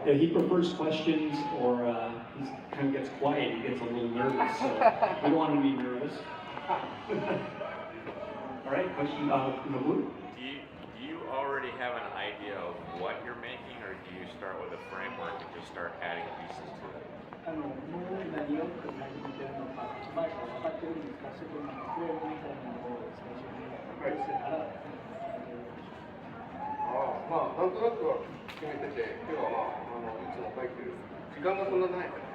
Yeah, he prefers questions, or he kind of gets quiet. He gets a little nervous. So we don't want him to be nervous. All right, question in the blue. Do you already have an idea of what you're making, or do you start with a framework and just start adding pieces to it? もう何を組み始めてるのか、前から分かってるんですか、それともフレームみたいなのを最初に用意してから、まあ、なんとなくは決めてて、今日は、いつも書いてる、時間がそんなないから、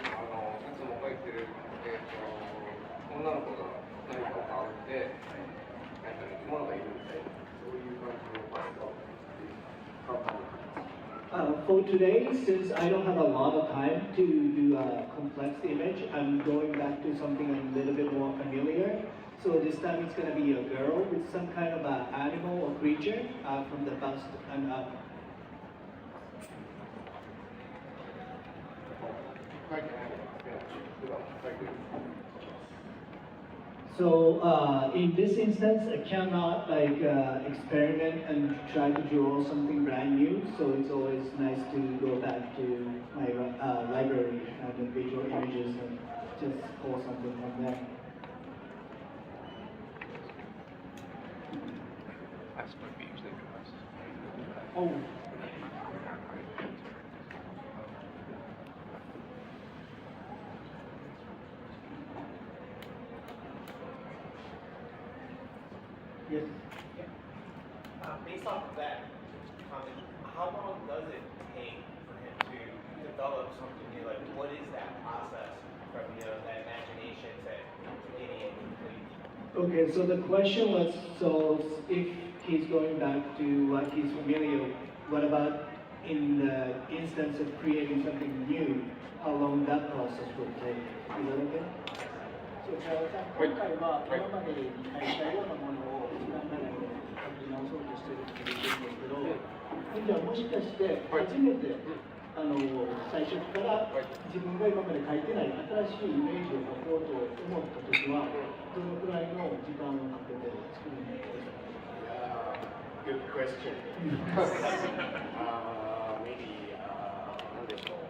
いつも書いてる、女の子が何かを買って、なんか生き物がいるみたいな、そういう感じのパスタを買ったんです。For today, since I don't have a lot of time to do a complex image, I'm going back to something a little bit more familiar. So this time it's going to be a girl with some kind of an animal or creature from the bust and up. So in this instance, I cannot experiment and try to draw something brand new. So it's always nice to go back to my library and the visual images and just pull something from there. Oh. Yes. Based off of that comment, how long does it take for him to develop something new? Like, what is that process from that imagination to getting it complete? Okay, so the question was, so if he's going back to what he's familiar, what about in the instance of creating something new? How long that process will take? Is that okay? そう今回は今までに書いたようなものを時間がないので書き直そうとしてるって言ってるんですけど、じゃあもしかして初めて最初から自分が今まで書いてない新しいイメージを書こうと思ったときはどのくらいの時間をかけて作るんですか？ Good question. Maybe 何でしょう。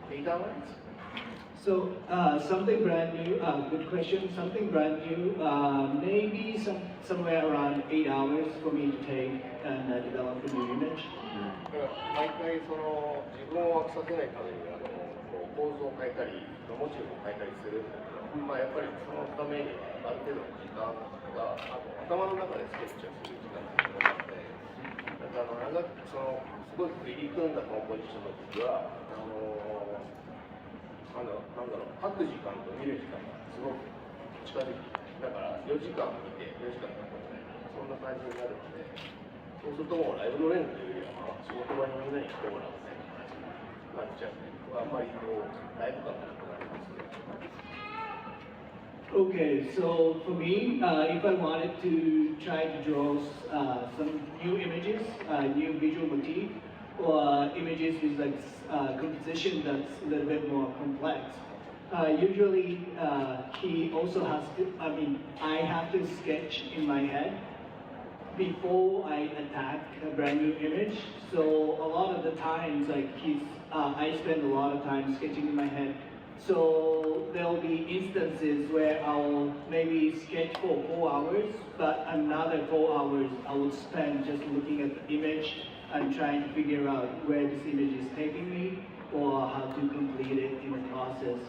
8 hours? So something brand new, good question, something brand new, maybe somewhere around 8 hours for me to take and develop a new image. 毎回その自分を飽きさせないために構図を変えたりモチーフを変えたりするんだけど、やっぱりそのためにはある程度の時間が頭の中でスケッチをする時間が必要なので、だからすごい入り組んだコンポジションの時はなんだろう、書く時間と見る時間がすごく近づいてきて、だから4時間見て4時間書くみたいな、そんな感じになるので、そうするともうライブの練というよりは、仕事場にみんなに来てもらうみたいな感じになっちゃうね。あんまりライブ感がなくなりますね。Okay, so for me, if I wanted to try to draw some new images, new visual motif, or images with like composition that's a little bit more complex, usually he also has to, I have to sketch in my head before I attack a brand new image. So a lot of the times, I spend a lot of time sketching in my head. So there'll be instances where I'll maybe sketch for 4 hours, but another 4 hours I will spend just looking at the image and trying to figure out where this image is taking me or how to complete it in the process.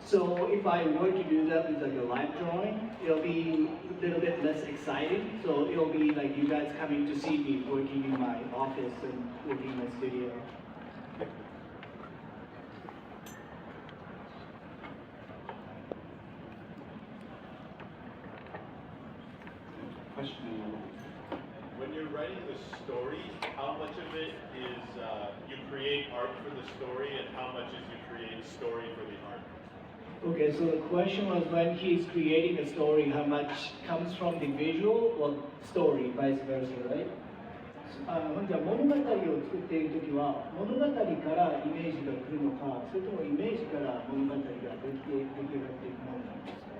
So if I were to do that with like a live drawing, it'll be a little bit less exciting. So it'll be like you guys coming to see me working in my office and working in my studio. Question. When you're writing the story, how much of it is you create art for the story, and how much is you create a story for the art? Okay, so the question was when he's creating a story, how much comes from the visual or story, vice versa, right? じゃあ物語を作っているときは物語からイメージが来るのか、それともイメージから物語が出来上がっていくものなんですか？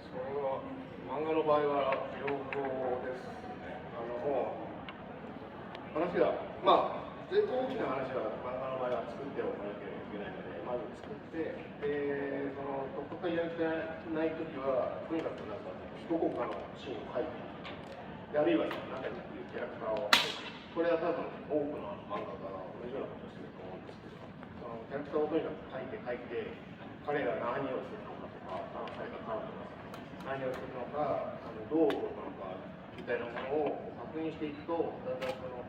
それは漫画の場合は両方ですね。もう話は、まあ、全然大きな話は漫画の場合は作っておかなければいけないので、まず作って、で、その突破やりたいないときは、とにかくなんか、どこかのシーンを書いて、であるいは中にいるキャラクターを書いて、これは多分多くの漫画家が同じようなことをしてると思うんですけど、そのキャラクターをとにかく書いて、彼が何をするのかとか、彼が彼女が何をするのか、どう動くのかみたいなものを確認していくと、だんだんその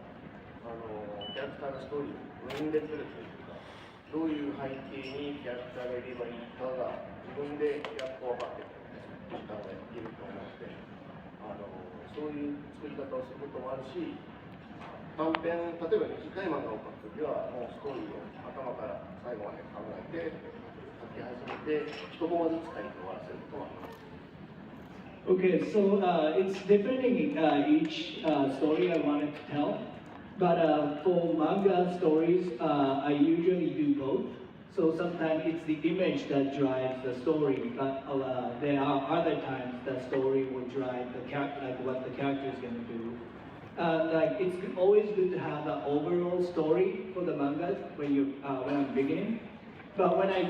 キャラクターのストーリーを生んでくるというか、どういう背景にキャラクターがいればいいかが自分でやっと分かってくる時間がいると思うので、そういう作り方をすることもあるし、短編、例えば短い漫画を描くときは、もうストーリーを頭から最後まで考えて、書き始めて、一コマずつ書いて終わらせることもあります。Okay, so it's different in each story I wanted to tell. But for manga stories, I usually do both. So sometimes it's the image that drives the story, but there are other times the story will drive the like what the character is going to do. Like it's always good to have the overall story for the mangas when I'm beginning. But when I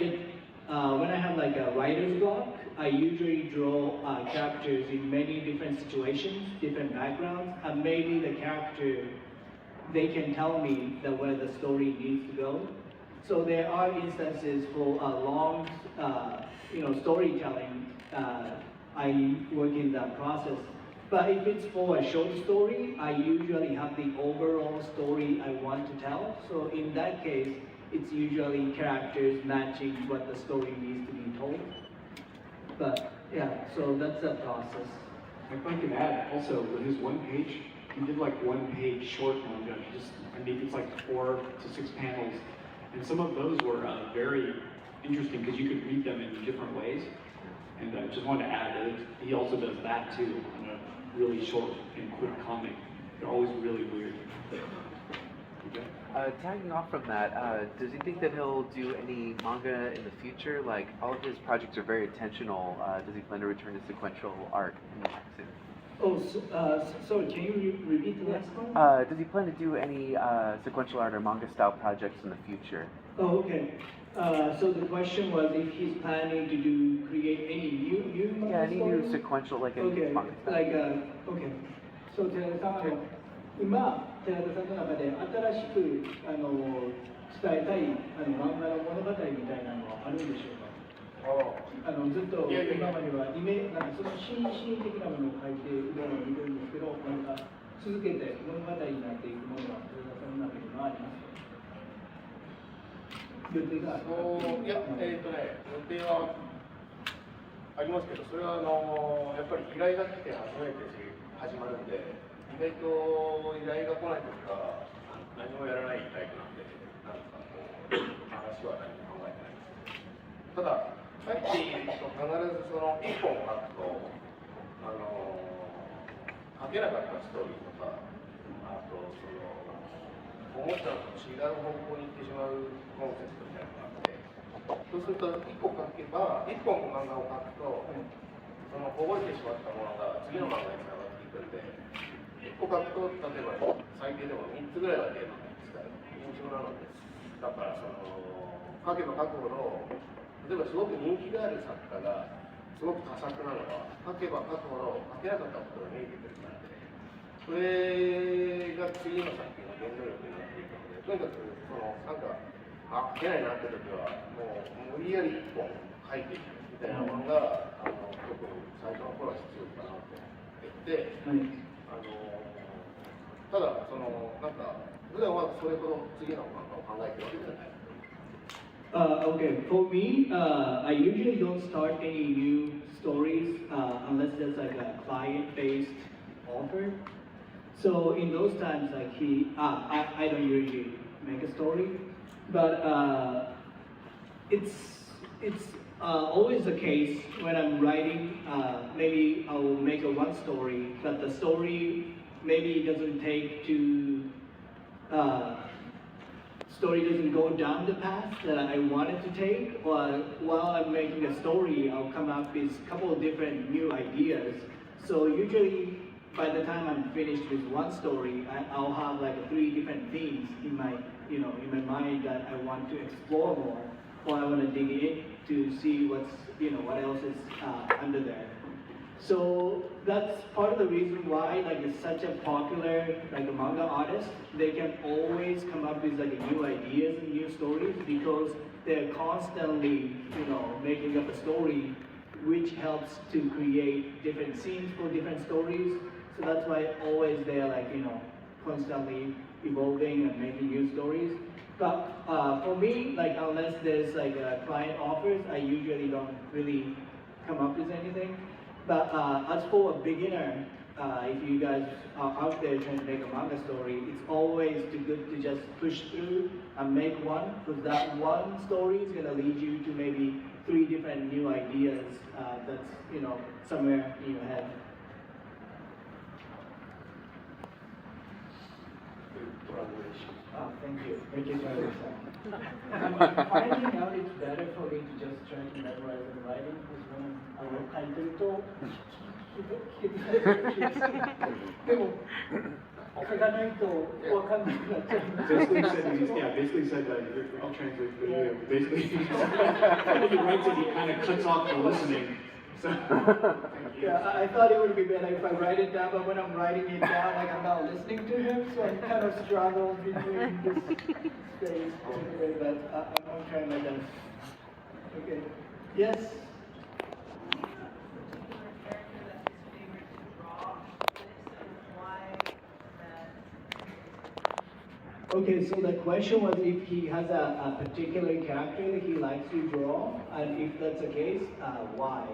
have like a writer's block, I usually draw characters in many different situations, different backgrounds, and maybe the character, they can tell me where the story needs to go. So there are instances for long, storytelling. I work in that process. But if it's for a short story, I usually have the overall story I want to tell. So in that case, it's usually characters matching what the story needs to be told. But yeah, so that's the process. If I could add, also with his one page, he did like one page short manga. It's like 4 to 6 panels, and some of those were very interesting because you could read them in different ways. And I just wanted to add that he also does that too, in a really short and quick comic. They're always really weird. Okay. Tagging off from that, does he think that he'll do any manga in the future? Like, all of his projects are very intentional. Does he plan to return to sequential art anytime soon? Oh, sorry, can you repeat the last one? Does he plan to do any sequential art or manga style projects in the future? Oh, okay. So the question was if he's planning to create any new manga Yeah, any new stories? sequential, like any Okay, manga style. like okay. So 寺田さん、今寺田さんの中で新しく伝えたい漫画の物語みたいなのはあるんでしょうか。ずっと今まではなんかそのシーン的なものを書いているのを見てるんですけど、なんか続けて物語になっていくものは寺田さんの中にもありますか。予定がいや、予定はありますけど、それはやっぱり依頼が来て初めて始まるんで、意外と依頼が来ないときは何もやらないタイプなんで、なんか話は何も考えてないです。ただ、さっき言うと必ずその一本書くと、書けなかったストーリーとか、あと思ったのと違う方向に行ってしまうコンセプトみたいなのがあって、そうすると1個書けば、1本漫画を書くと、その覚えてしまったものが次の漫画につながっていくんで、1個書くと、例えば最低でも3つぐらいはテーマが見つかる印象なので、だから書けば書くほど、例えばすごく人気がある作家がすごく多作なのは、書けば書くほど書けなかったことが見えてくるからで、それが次の作品の原動力になっていくので、とにかくなんか書けないなって時はもう無理やり一本書いていくみたいなものが特に最初の頃は必要かなと思っていて、ただなんか普段はそれほど次の漫画を考えてるわけじゃない。Okay, for me, I usually don't start any new stories unless there's like a client-based offer. So in those times, like I don't usually make a story, but it's always the case when I'm writing. Maybe I will make one story, but the story maybe doesn't take to. Story doesn't go down the path that I wanted to take, or while I'm making a story, I'll come up with a couple of different new ideas. So usually by the time I'm finished with one story, I'll have like 3 different themes in my, in my mind that I want to explore more, or I want to dig in to see what's, what else is under there. So that's part of the reason why like it's such a popular like a manga artist. They can always come up with like new ideas and new stories because they're constantly making up a story, which helps to create different scenes for different stories. So that's why always they're like constantly evolving and making new stories. But for me, like unless there's like a client offers, I usually don't really come up with anything. But as for a beginner, if you guys are out there trying to make a manga story, it's always too good to just push through and make one, because that one story is going to lead you to maybe 3 different new ideas that's somewhere in your head. Oh, thank you. Thank you very much. I'm finding out it's better for me to just try to memorize and writing, because when I'm writing toでも書かないと分かんなくなっちゃう。Basically said that I'll translate for you. Basically, when he writes it, he kind of cuts off the listening. So, yeah, I thought it would be better if I write it down, but when I'm writing it down, like I'm not listening to him, so I kind of struggle between this space. But I'm trying my best. Okay. Yes. Okay, so the question was if he has a particular character that he likes to draw, and if that's the case, why?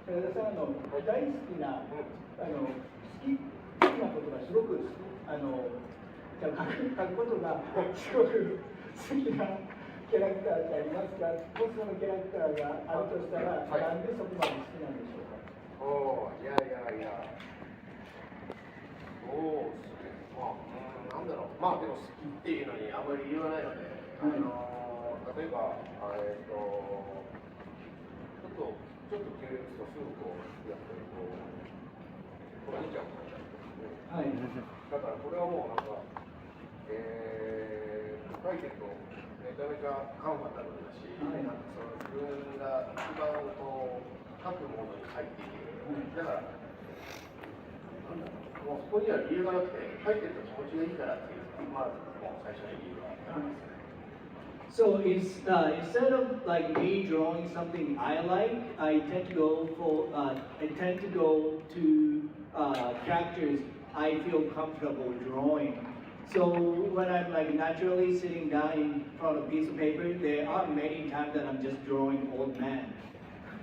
大好きなことがすごく書くことがすごく好きなキャラクターってありますか？もしそのキャラクターがあるとしたら、なんでそこまで好きなんでしょうか？いや、そうですね。なんだろう。まあでも好きっていうのにあまり言わないので、例えばちょっと急にすぐこうやってこう見ちゃうことがあるんですね。だからこれはもうなんか書いてるとめちゃめちゃカンファタブルだし、なんかその自分が一番こう書くものに入っていける。だからなんだろう、もうそこには理由がなくて書いてると気持ちがいいからっていうのがまずもう最初の理由があるんですね。So instead of like me drawing something I like, I tend to go to characters I feel comfortable drawing. So when I'm like naturally sitting down in front of a piece of paper, there are many times that I'm just drawing old man,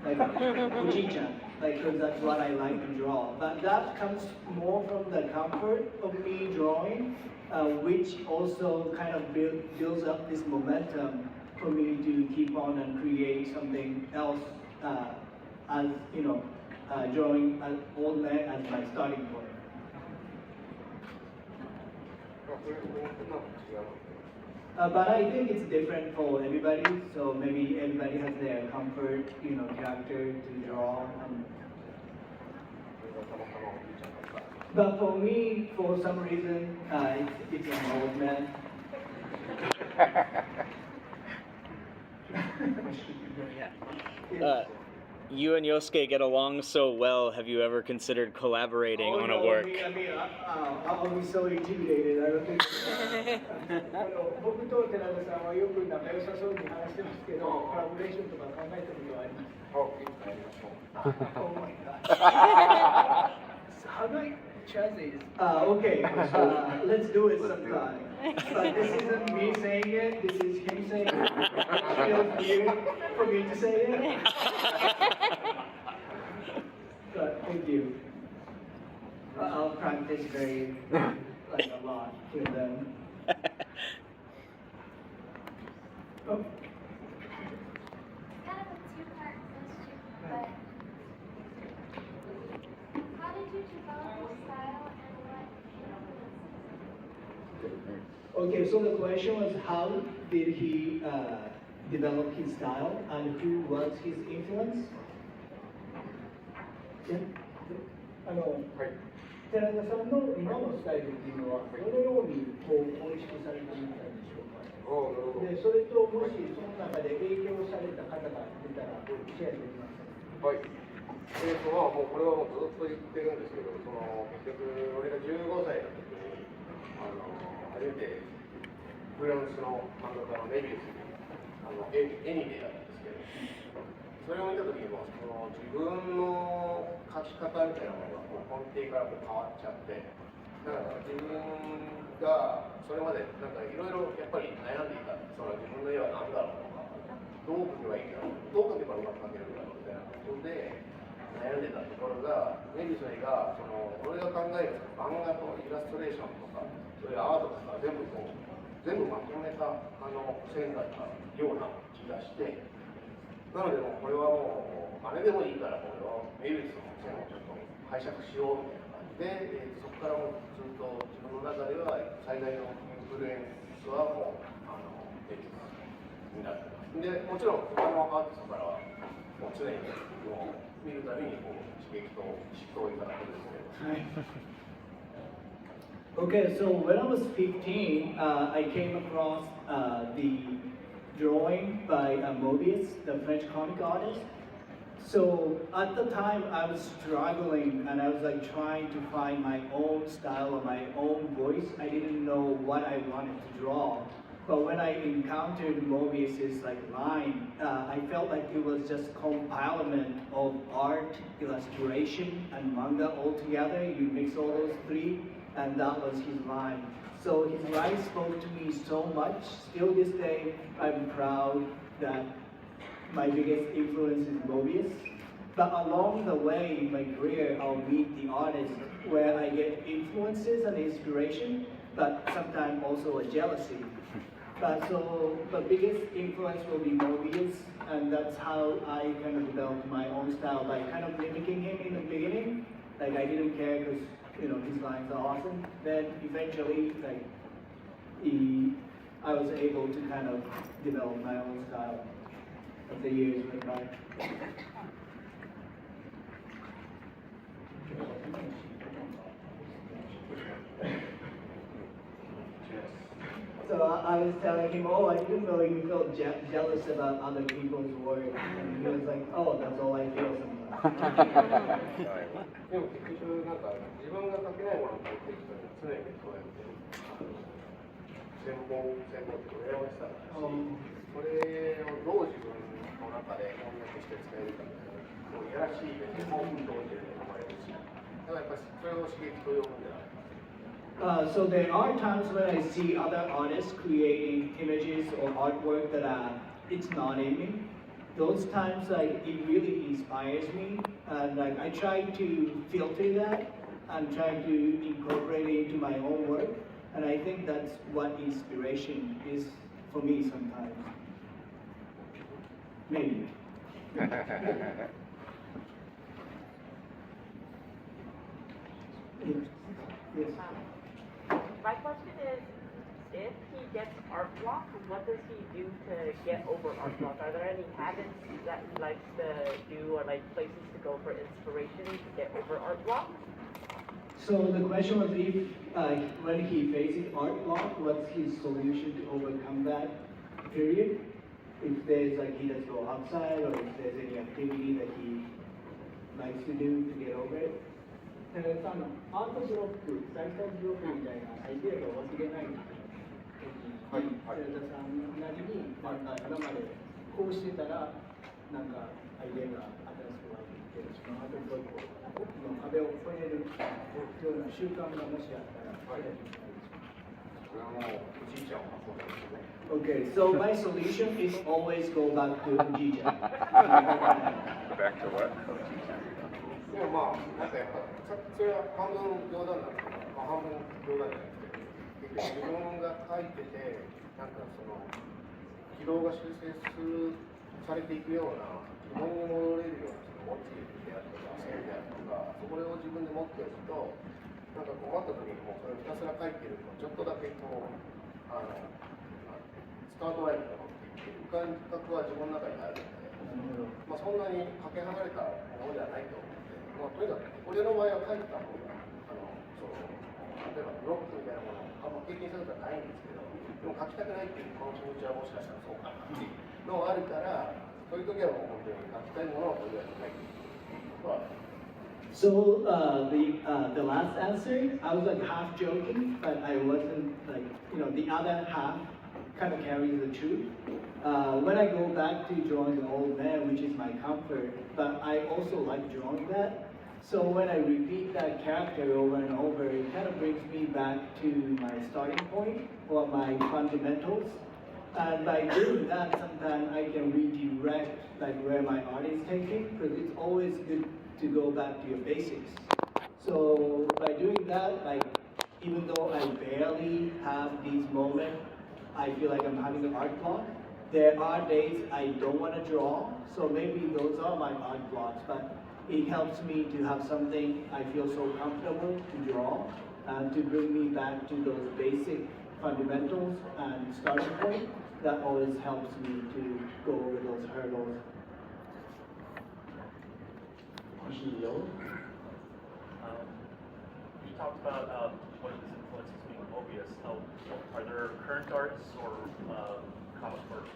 like Uchi-chan, like because that's what I like to draw. But that comes more from the comfort of me drawing. Which also kind of builds up this momentum for me to keep on and create something else as drawing an old man as my starting point. But I think it's different for everybody, so maybe everybody has their comfort, character to draw. But for me, for some reason, it's an old man. You and Yosuke get along so well. Have you ever considered collaborating on a work? I'll be so intimidated. I don't think. 僕と寺田さんはよく仲良さそうに話してますけど、コラボレーションとか考えたことはあります。Oh my god. How do I translate this? Okay. Let's do it sometime. But this isn't me saying it. This is him saying it. It feels weird for me to say it. But thank you. I'll practice very a lot with them. Oh. Kind of a two-part question, but how did you develop your style and what Okay, so the question was how did he develop his style and who was his influence? Yeah. 寺田さんの今のスタイルっていうのは、どのようにこう構築されていたんでしょうか。で、それともしその中で影響された方がいたらシェアできますか。はい。まあもうこれはもうずっと言ってるんですけど、結局俺が15歳の時に初めてフランスの漫画家のメビウスに絵に出会ったんですけど、それを見た時にも自分の描き方みたいなものがもう根底からこう変わっちゃって、だから自分がそれまでなんかいろいろやっぱり悩んでいた、自分の絵は何だろうとか、どう描けばいいんだろう、どう描けばうまく描けるんだろうみたいなことで悩んでたところが、メビウスが俺が考える漫画とイラストレーションとか、そういうアートとか全部まとめた線だったような気がして、なのでもうこれはもうあれでもいいからこれはメビウスの線をちょっと拝借しようみたいな感じで、そこからもうずっと自分の中では最大のインフルエンスはもうメビウスになってます。でもちろん他のアーティストからはもう常にもう見るたびにこう刺激と嫉妬をいただくんですけど。Okay, so when I was 15, I came across the drawing by Mobius, the French comic artist. So at the time, I was struggling and I was like trying to find my own style or my own voice. I didn't know what I wanted to draw. But when I encountered Mobius's like line, I felt like it was just compilation of art, illustration, and manga all together. You mix all those three, and that was his line. So his line spoke to me so much. Still this day, I'm proud that my biggest influence is Mobius. But along the way in my career, I'll meet the artists where I get influences and inspiration, but sometimes also a jealousy. But so the biggest influence will be Mobius, and that's how I kind of developed my own style by kind of mimicking him in the beginning. Like I didn't care because his lines are awesome. Then eventually, I was able to kind of develop my own style as the years went by. So I was telling him, oh, I didn't know you felt jealous about other people's work. And he was like, oh, that's all I feel sometimes. でも結局なんか自分が書けないものを書いてる人に常にそうやって専門って親をしたらし、それをどう自分の中で翻訳して使えるかみたいな、もういやらしい目でも同時に思われるし、だからやっぱりそれを刺激と呼ぶんじゃない。So there are times when I see other artists creating images or artwork that it's not in me. Those times it really inspires me, and I try to filter that and try to incorporate it into my own work, and I think that's what inspiration is for me sometimes. Maybe. Yes. My question is, if he gets art block, what does he do to get over art block? Are there any habits that he likes to do or like places to go for inspiration to get over art block? So the question was if when he faces art block, what's his solution to overcome that period? If there's he does go outside or if there's any activity that he likes to do to get over it? アートブロック、大体ブロックみたいなアイデアが忘れない時に、寺田さんなりに、今までこうしてたら、なんかアイデアが新しく湧いてきて、そのアートブロックの壁を越えるような習慣がもしあったら、これはもうおじいちゃんを運ぶんですね。Okay, so my solution is always go back to Ujija. Back to what? でもなんかやっぱそれは半分冗談なんですけど、半分冗談じゃないですけど、結局自分が書いてて、なんか軌道が修正されていくような、自分に戻れるようなモチーフであるとか、線であるとか、それを自分で持っておくと、なんか困った時にもうそれをひたすら書いてると、ちょっとだけスタートラインが持っていって、感覚は自分の中にあるので、そんなにかけ離れたものではないと思う。とにかく俺の場合は書いた方が例えばブロックみたいなものをあんま経験したことはないんですけど、でも書きたくないっていうこの気持ちはもしかしたらそうかなっていうのがあるから、そういう時はもう本当に書きたいものをとりあえず書いていくことは。So the last answer, I was like half joking, but I wasn't like, the other half kind of carries the truth. When I go back to drawing the old man, which is my comfort, but I also like drawing that. So when I repeat that character over and over, it kind of brings me back to my starting point or my fundamentals. And by doing that, sometimes I can redirect like where my art is taking, because it's always good to go back to your basics. So by doing that, like even though I barely have these moments, I feel like I'm having an art block. There are days I don't want to draw, so maybe those are my art blocks, but it helps me to have something I feel so comfortable to draw and to bring me back to those basic fundamentals and starting point. That always helps me to go over those hurdles. Question yellow? You talked about one of his influences being Mobius. Are there current artists or comic books?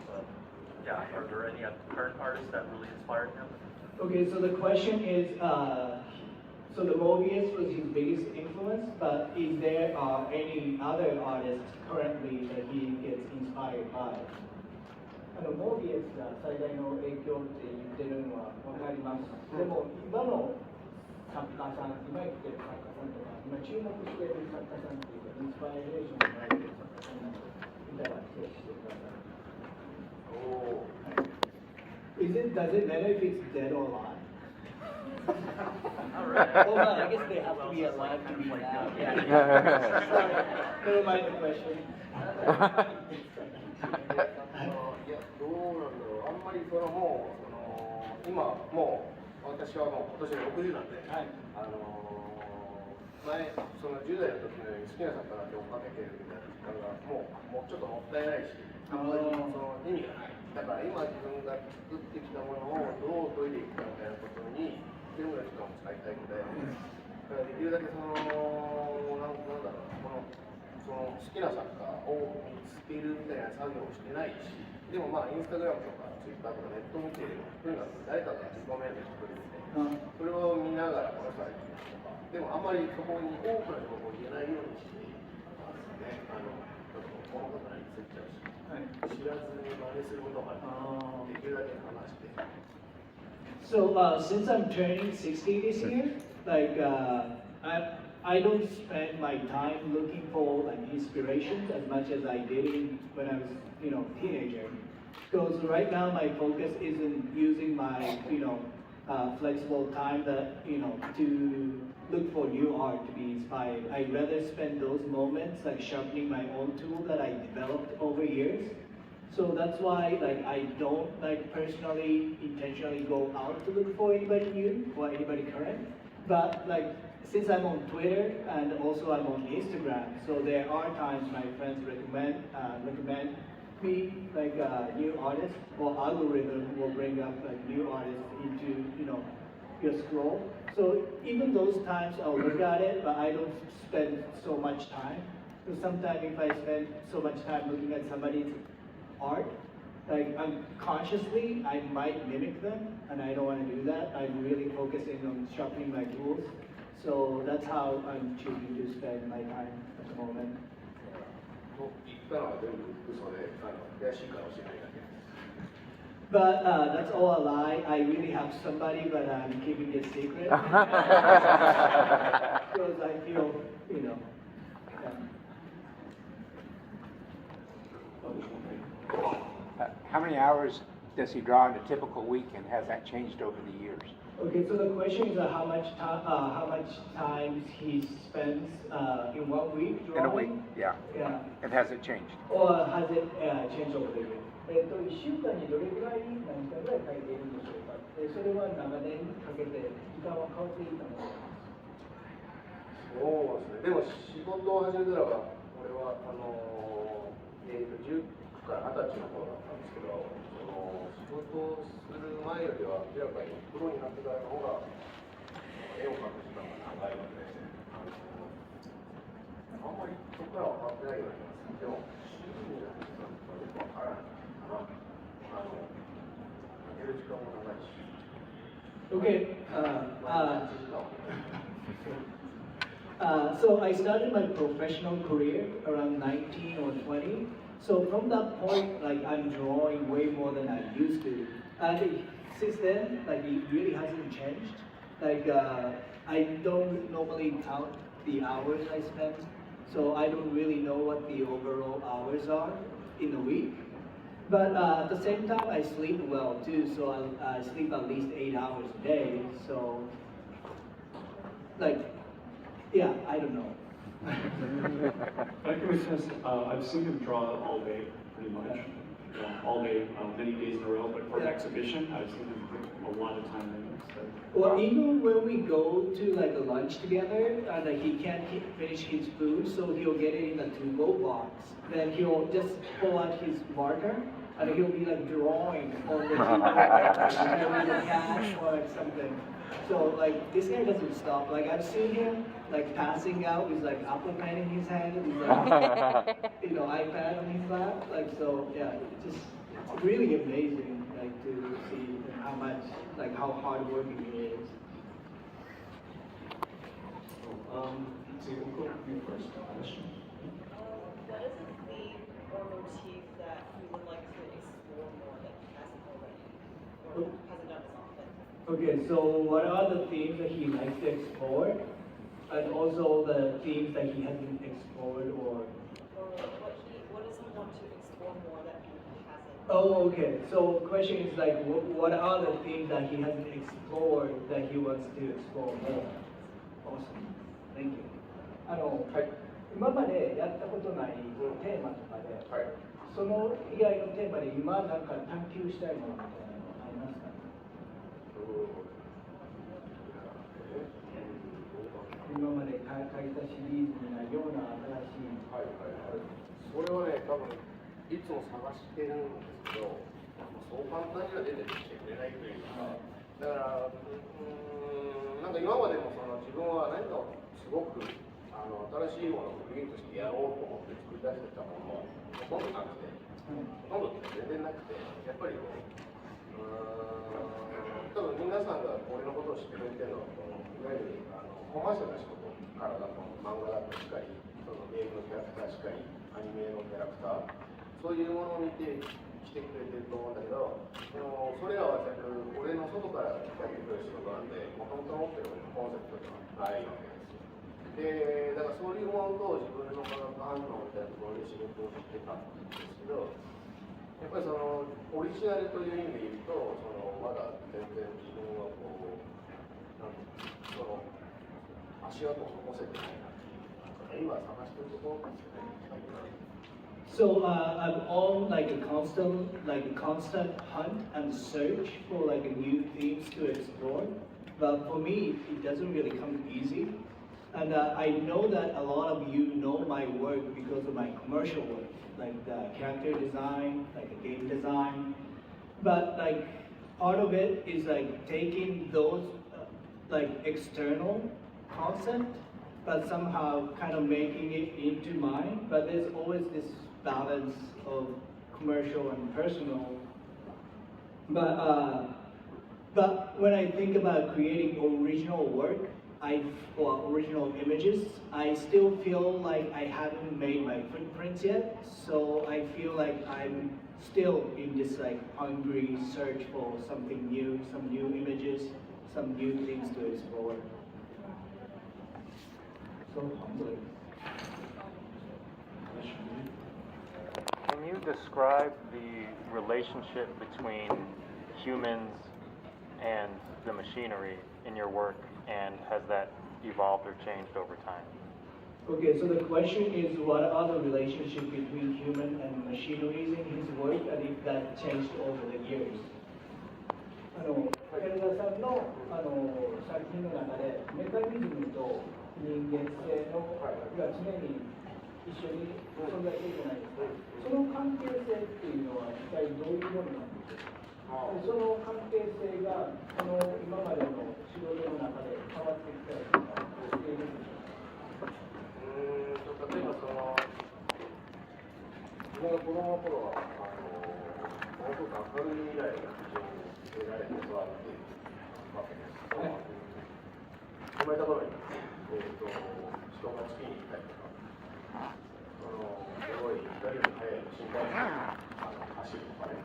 Are there any current artists that really inspired him? Okay, so the question is, so the Mobius was his biggest influence, but is there any other artists currently that he gets inspired by? モービエスが最大の影響って言ってるのは分かります。でも今の作家さん、今言ってる作家さんとか、今注目している作家さんっていうか、インスパイレーションになっている作家さんなど、見たらぜひしてください。Does it matter if it's dead or alive? Well, I guess they have to be alive to be loud. Yeah. Sorry, never mind the question. いや、どうなんだろう、あんまりもう今もう私はもう今年60なんで、前その10代の時のように好きな作家だけ追っかけてるみたいな時間がもうちょっともったいないし、あんまりその意味がない。だから今自分が作ってきたものをどう研いでいくかみたいなことに全部の時間を使いたいので、だからできるだけなんだろう、その好きな作家を見つけるみたいな作業をしてないし、でもインスタグラムとかツイッターとかネット見てるとにかく誰かが自己面で作るんで、それを見ながらこの人は言ってるとか、でもあんまりそこに多くの情報を言えないようにしてますね。ちょっとこのことについちゃうし、知らずに真似することができるだけ話して。So since I'm turning 60 this year, like I don't spend my time looking for like inspiration as much as I did when I was, teenager. Because right now my focus isn't using my, flexible time that, to look for new art to be inspired. I'd rather spend those moments like sharpening my own tool that I developed over years. So that's why like I don't like personally intentionally go out to look for anybody new or anybody current. But like since I'm on Twitter and also I'm on Instagram, so there are times my friends recommend me like new artists, or algorithm will bring up like new artists into your scroll. So even those times I'll look at it, but I don't spend so much time. So sometimes if I spend so much time looking at somebody's art, like unconsciously I might mimic them, and I don't want to do that. I'm really focusing on sharpening my tools. So that's how I'm choosing to spend my time at the moment. 言ったのは全部嘘で、悔しいかもしれないだけ。But that's all a lie. I really have somebody, but I'm keeping it secret. Because I feel, How many hours does he draw in a typical week, and has that changed over the years? Okay, so the question is how much time he spends in 1 week drawing? In a week, yeah. Yeah. And has it changed? Or has it changed over the year? 1週間にどれぐらい何回ぐらい書いているんでしょうか。それは長年かけて時間は変わっていたので。そうですね。でも仕事を始めたらば、俺は10から20歳の頃だったんですけど、仕事をする前よりは明らかにプロになってからの方が絵を描く時間が長いので、あんまりそこからは分かってないような気がする。でも、よくわからないかな。寝る時間も長いし。Okay. So I started my professional career around 19 or 20. So from that point, like I'm drawing way more than I used to. And since then, like it really hasn't changed. Like I don't normally count the hours I spend, so I don't really know what the overall hours are in a week. But at the same time, I sleep well too, so I sleep at least 8 hours a day. So, like, yeah, I don't know. Like it was just, I've seen him draw all day, pretty much. All day, many days in a row, but for an exhibition, I've seen him put a lot of time in it. So. Well, even when we go to like a lunch together, and he can't finish his food, so he'll get it in a to-go box. Then he'll just pull out his marker, and he'll be like drawing on the to-go box, with the cash or something. So like this guy doesn't stop. Like I've seen him like passing out with like Apple Pen in his hand, with like, iPad on his lap. Like so, yeah, it's really amazing like to see how much like how hardworking he is. So we'll go with you first. Question. What is a theme or motif that you would like to explore more that he hasn't already, or hasn't done as often? Okay, so what are the themes that he likes to explore, and also the themes that he hasn't explored or? Or what does he want to explore more that he hasn't? Oh, okay. So question is like, what are the themes that he hasn't explored that he wants to explore more? Awesome. Thank you. 今までやったことないテーマとかで、その以外のテーマで今なんか探求したいものみたいなのありますか？今まで書いたシリーズにないような新しい。それはね、多分いつも探してるんですけど、そう簡単には出てきてくれないというか、だからなんか今までも自分は何かすごく新しいものをクリエイトしてやろうと思って作り出してたものもほとんどなくて、ほとんど全然なくて、やっぱり多分皆さんが俺のことを知ってくれてるのは、いわゆるコマーシャルな仕事からだと、漫画だとしかり、ゲームのキャラクターしかり、アニメのキャラクター、そういうものを見て来てくれてると思うんだけど、それらは全部俺の外からやってくれる仕事なんで、もともと持ってるコンセプトがないわけですよ。で、だからそういうものと自分の化学反応みたいなところで仕事をしてたんですけど、やっぱりオリジナルという意味で言うと、まだ全然自分は足跡を残せてないなっていう、今探してるところですよね。So I'm on like a constant hunt and search for like new themes to explore. But for me, it doesn't really come easy. And I know that a lot of you know my work because of my commercial work, like the character design, like the game design. But like part of it is like taking those like external concept, but somehow kind of making it into mine. But there's always this balance of commercial and personal. But when I think about creating original work, or original images, I still feel like I haven't made my footprints yet. So I feel like I'm still in this like hungry search for something new, some new images, some new things to explore. So humbling. Can you describe the relationship between humans and the machinery in your work, and has that evolved or changed over time? Okay, so the question is, what are the relationship between human and machineries in his work, and if that changed over the years? 寺田さんの作品の中でメカニズムと人間性のが常に一緒に存在しているじゃないですか。その関係性っていうのは一体どういうものなんですか。その関係性が今までの仕事の中で変わってきたりとかしているんでしょうか。例えば自分が子供の頃はものすごく明るい未来が非常に得られて育っているわけです。生まれた頃に、人が月に行ったりとか、すごい光の速い新幹線が走るとかね、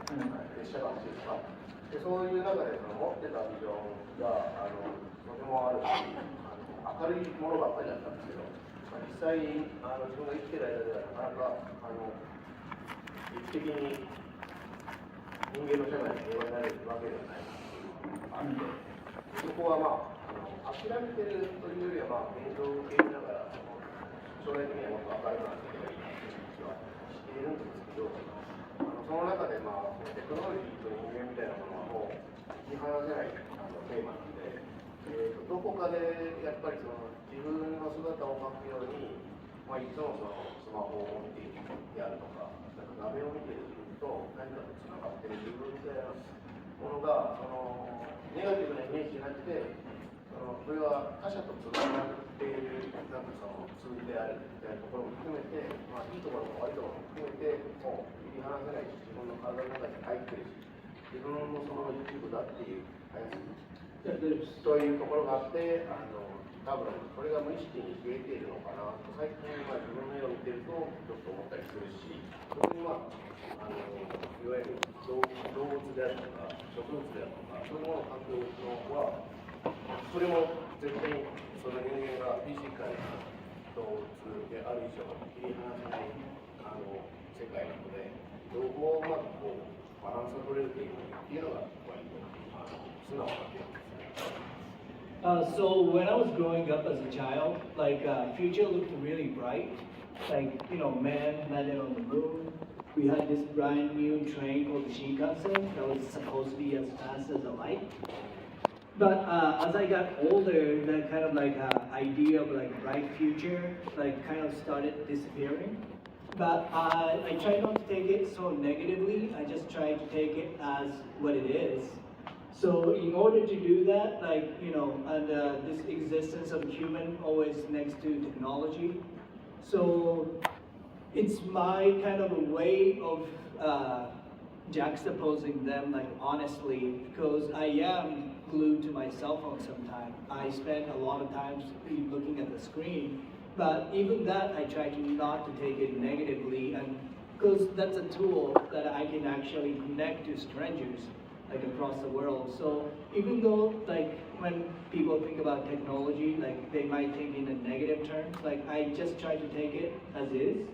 列車が走るとか、でそういう中で持ってたビジョンがとてもあるし、明るいものばっかりだったんですけど、実際に自分が生きてる間ではなかなか劇的に人間の社会に平和になれるわけではないなっていうのがあって、そこは諦めてるというよりは現状を受け入れながら将来的にはもっと明るくなっていけばいいなという気はしているんですけど、その中でテクノロジーと人間みたいなものはもう切り離せないテーマなので、どこかでやっぱり自分の姿を描くように、いつもスマホを見ているであるとか、画面を見ていると何かとつながっている自分みたいなものがネガティブなイメージじゃなくて、それは他者とつながっているツールであるみたいなところも含めて、いいところも悪いところも含めて、もう切り離せないし、自分の体の中に入ってるし、自分もその一部だっていうというところがあって、多分それが無意識に増えているのかなと、最近自分の絵を見てるとちょっと思ったりするし、特にいわゆる動物であるとか、植物であるとか、そういうものを描くのは、それも絶対にその人間がフィジカルな動物である以上切り離せない世界なので、どこをうまくバランスが取れるというのが割と素直な点ですね。So when I was growing up as a child, future looked really bright. Man landed on the moon. We had this brand new train called the Shinkansen that was supposed to be as fast as a light. But as I got older, that kind of idea of bright future kind of started disappearing. But I try not to take it so negatively. I just try to take it as what it is. So in order to do that, this existence of human always next to technology. So it's my kind of a way of juxtaposing them honestly, because I am glued to my cell phone sometimes. I spend a lot of time looking at the screen, but even that I try to not to take it negatively, and because that's a tool that I can actually connect to strangers across the world. So even though when people think about technology, they might think in a negative terms, I just try to take it as is.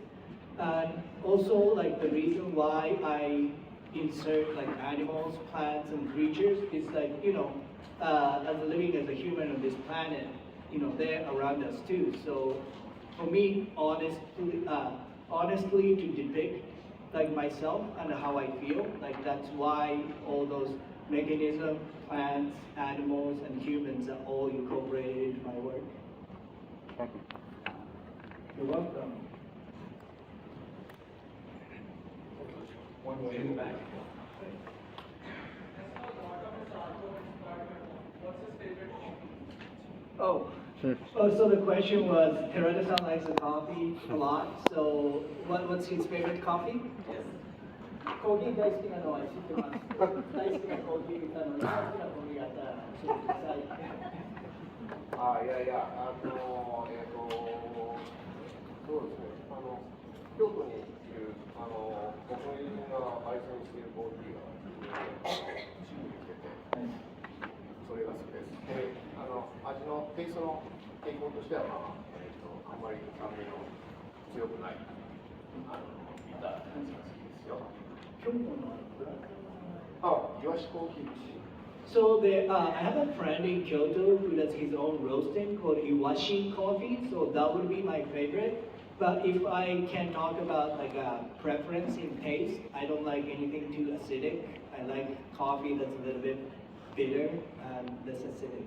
And also the reason why I insert animals, plants, and creatures is as living as a human on this planet, they're around us too. So for me, honestly to depict myself and how I feel, that's why all those mechanisms, plants, animals, and humans are all incorporated into my work. Thank you. You're welcome. One way in the back. Oh, so the question was, Terada-san likes the coffee a lot, so what's his favorite coffee? Yes. コーヒー大好きなのは知ってます。大好きなコーヒー、大好きなコーヒーがあったら教えてください。そうですね。京都にいる僕の友人が焙煎しているコーヒーがチームに来てて、それが好きです。で、味のテイストの傾向としてはあんまり酸味の強くないビターなやつが好きですよ。イワシコーヒー。So I have a friend in Kyoto who does his own roasting called Iwashi coffee, so that would be my favorite. But if I can talk about a preference in taste, I don't like anything too acidic. I like coffee that's a little bit bitter and less acidic.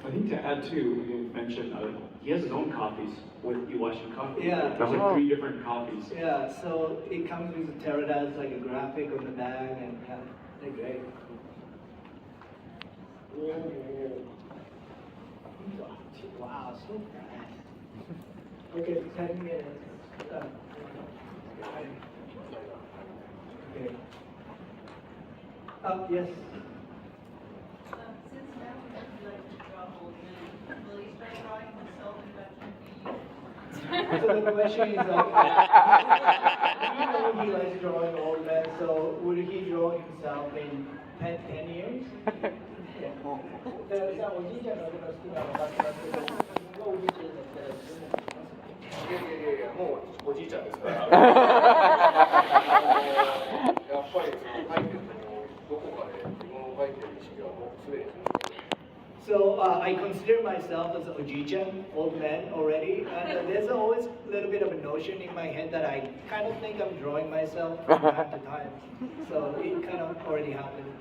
I think to add to, you mentioned he has his own coffees with Iwashi coffee. Yeah. There's 3 different coffees. Yeah, so it comes with Terada's a graphic on the bag, and they're great. Wow, so fast. Okay, 10 minutes. Okay. Yes. Since now he likes to draw old men, will he start drawing himself in veteran So the question is like, you know he likes drawing old men, so would he draw himself in 10 years? 寺田さん、おじいちゃんのことが好きなのかって言いますけど、自分がおじいちゃんだったら自分もできますか？いやいやいや、もうおじいちゃんですから。やっぱりその書いてるのどこかで自分の書いてる意識はもうすでに。So I consider myself as a Ojichan, old man already, and there's always a little bit of a notion in my head that I kind of think I'm drawing myself from time to time. So it kind of already happened.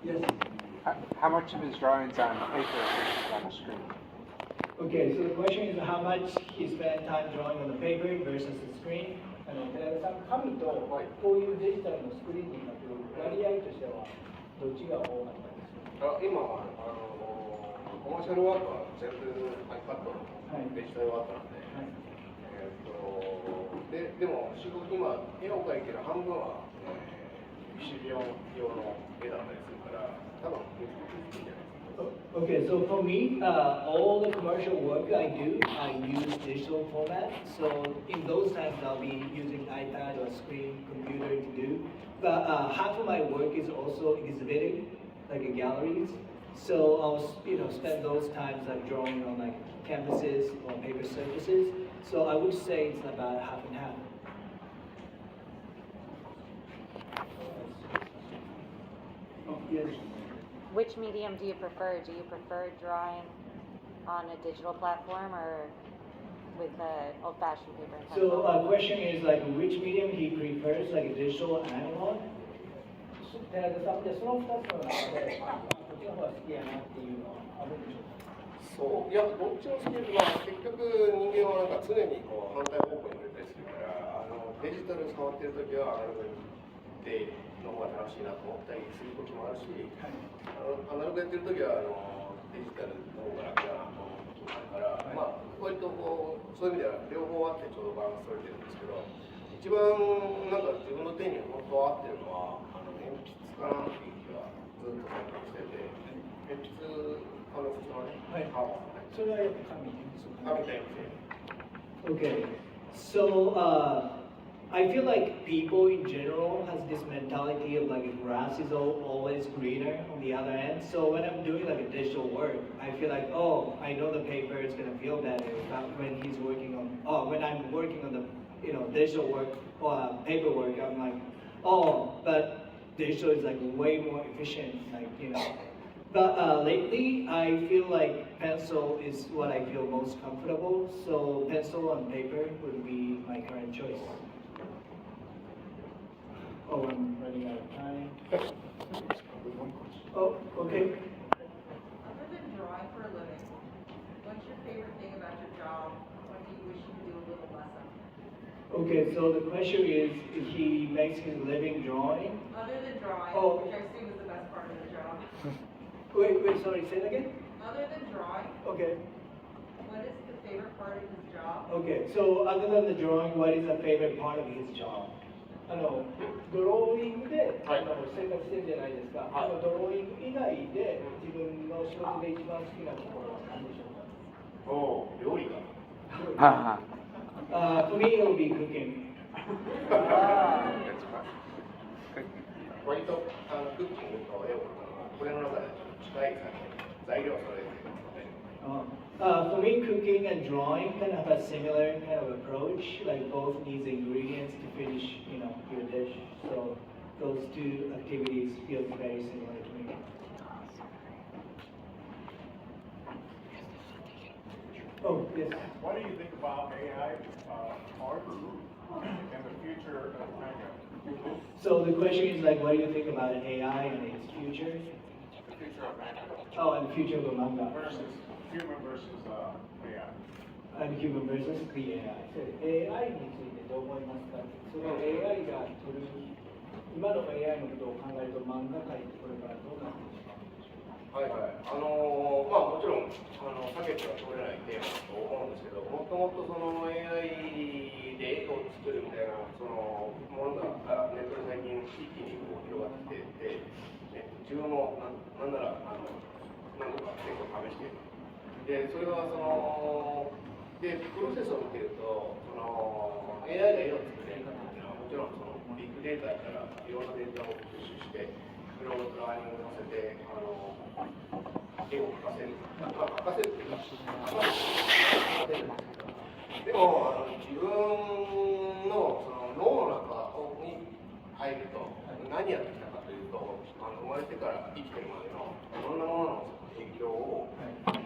Yes. How much of his drawings on paper versus on the screen? Okay, so the question is how much he spent time drawing on the paper versus the screen. 寺田さん、紙とこういうデジタルのスクリーンに書く割合としてはどっちが多かったですか？今はコマーシャルワークは全部 iPad のデジタルワークなんで、でも今絵を描いてる半分はシビオン用の絵だったりするから多分いいんじゃないですか。Okay, so for me, all the commercial work I do, I use digital format. So in those times, I'll be using iPad or screen computer to do. But half of my work is also exhibiting, like in galleries. So I'll spend those times like drawing on like canvases or paper surfaces. So I would say it's about half and half. Oh, yes. Which medium do you prefer? Do you prefer drawing on a digital platform or with old-fashioned paper and pencil? So question is like which medium he prefers, like digital or analog? 寺田さんでその2つの中でこっちの方が好きやなっていうのはあるんでしょうか？そういやどっちも好きで、結局人間はなんか常にこう反対方向に出たりするからデジタル触ってる時はアナログでの方が楽しいなと思ったりする時もあるし、アナログやってる時はデジタルの方が楽だなと思う時もあるから、割とこうそういう意味では両方あってちょうどバランス取れてるんですけど、一番なんか自分の手に本当合ってるのは鉛筆かなっていう気がずっと最近してて、鉛筆普通のね、それはやっぱ紙で。Okay, so I feel like people in general has this mentality of like grass is always greener on the other end. So when I'm doing like a digital work, I feel like, oh, I know the paper is gonna feel better. But when he's working on, when I'm working on the digital work or paperwork, I'm like, oh, but digital is like way more efficient, like But lately, I feel like pencil is what I feel most comfortable. So pencil on paper would be my current choice. Oh, I'm running out of time. Oh, okay. Other than drawing for a living, what's your favorite thing about your job? What do you wish you could do a little less of? Okay, so the question is, he makes his living drawing? Other than drawing, which I assume is the best part of the job. Wait, sorry, say that again? Other than drawing, Okay. what is the favorite part of his job? Okay, so other than the drawing, what is the favorite part of his job? ドローイングで生活してるじゃないですか。ドローイング以外で自分の仕事で一番好きなところは何でしょうか？料理が。For me, it will be cooking. 割とクッキングと絵をこれの中で近い材料を揃えて。For me, cooking and drawing kind of have a similar kind of approach. Like both needs ingredients to finish, your dish. So those two activities feel very similar to me. Oh, yes. What do you think about AI art and the future of manga? So the question is like, what do you think about AI and its future? The future of manga. Oh, and the future of the manga. Versus human versus AI. And human versus the AI. AI についてどう思いますか？その AI が取る今の AI のことを考えると漫画界ってこれからどうなっていくか。もちろん分避けては通れないテーマだと思うんですけど、もともとその AI で絵を作るみたいなそのものがネットで最近一気にこう広がってきてて、自分もなんなら何度か結構試している。で、それはそのでプロセスを見てると、その AI が絵を作るやり方っていうのはもちろんそのビッグデータからいろんなデータを収集して、プログラミングさせて絵を描かせる。描かせるっていうか、でも自分のその脳の中に入ると何やってきたかというと、生まれてから生きてるまでのいろんなものの影響を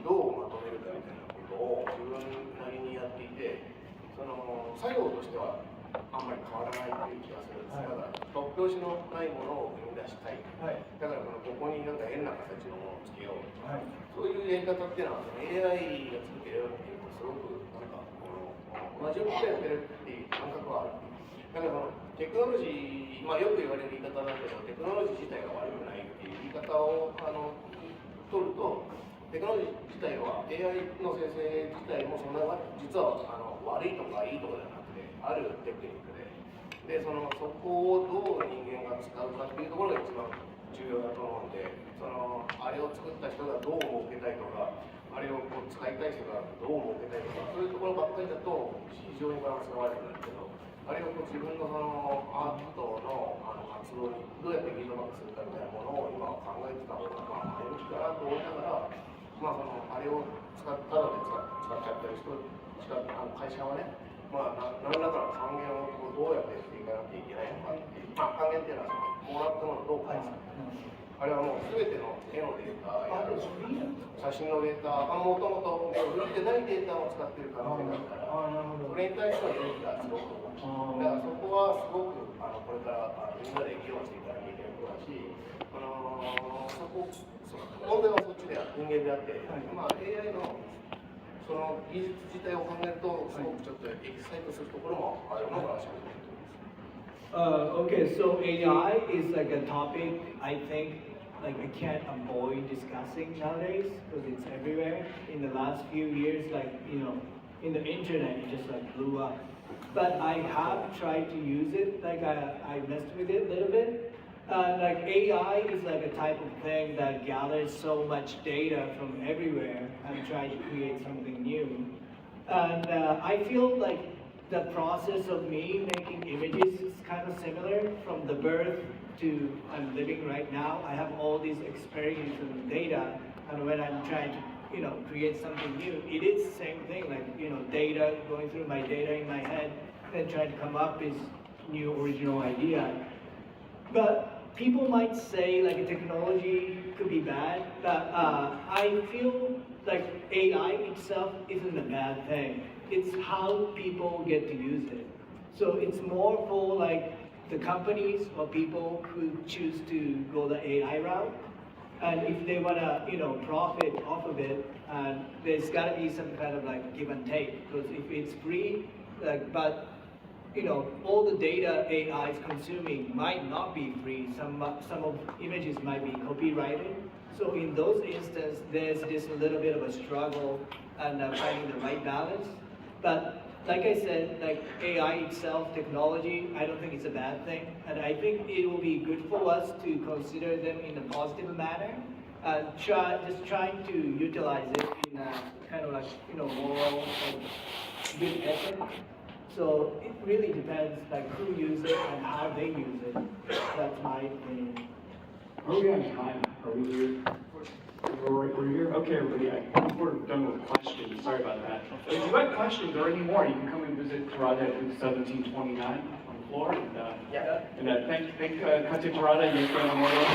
どうまとめるかみたいなことを自分なりにやっていて、その作業としてはあんまり変わらないという気がするんです。だから突拍子のないものを生み出したい。だからここになんか変な形のものをつけようとか、そういうやり方っていうのは AI が作ってるよっていうとすごくなんか同じことやってるっていう感覚はある。だからテクノロジー、まあよく言われる言い方だけど、テクノロジー自体が悪くないっていう言い方を取ると、テクノロジー自体は AI の生成自体もそんな実は悪いとかいいとかじゃなくて、あるテクニックで、そこをどう人間が使うかっていうところが一番重要だと思うんで、あれを作った人がどう儲けたいとか、あれをこう使いたい人がどう儲けたいとか、そういうところばっかりだと非常にバランスが悪くなるけど、あれをこう自分のアートの活動にどうやってフィードバックするかみたいなものを今は考えてた方が前向きかなと思いながら、あれをただで使っちゃってる人、会社はね、何らかの還元をどうやってしていかなきゃいけないのかっていう、還元っていうのはもらったものをどう返すか。あれはもう全ての絵のデータや写真のデータ、もともと売ってないデータを使っている可能性があるから、それに対してのデータがすごく大きい。だからそこはすごくこれからみんなで議論していかなきゃいけないことだし、問題はそっちで人間であって、AI のその技術自体を考えると、すごくちょっとエキサイトするところもあるのかもしれない。Okay, so AI is like a topic I think like I can't avoid discussing nowadays because it's everywhere. In the last few years, like in the internet, it just like blew up. But I have tried to use it. Like I messed with it a little bit. Like AI is like a type of thing that gathers so much data from everywhere and try to create something new. And I feel like the process of me making images is kind of similar from the birth to I'm living right now. I have all these experience and data, and when I'm trying to create something new, it is the same thing, like data, going through my data in my head, and trying to come up with new original idea. But people might say like technology could be bad, but I feel like AI itself isn't a bad thing. It's how people get to use it. So it's more for like the companies or people who choose to go the AI route. And if they wanna, profit off of it, there's gotta be some kind of like give and take. Because if it's free, but all the data AI is consuming might not be free. Some of images might be copyrighted. So in those instances, there's this little bit of a struggle and finding the right balance. But like I said, like AI itself, technology, I don't think it's a bad thing. And I think it will be good for us to consider them in a positive manner. Just trying to utilize it in a kind of like, moral and good ethic. So it really depends like who uses it and how they use it. That's my opinion. Are we on time? Are we here? We're here? Okay, everybody. I think we're done with questions. Sorry about that. If you have questions or any more, you can come and visit Tarada at booth 1729 on the floor. And thank Kate Tarada and Yosuke Memorial.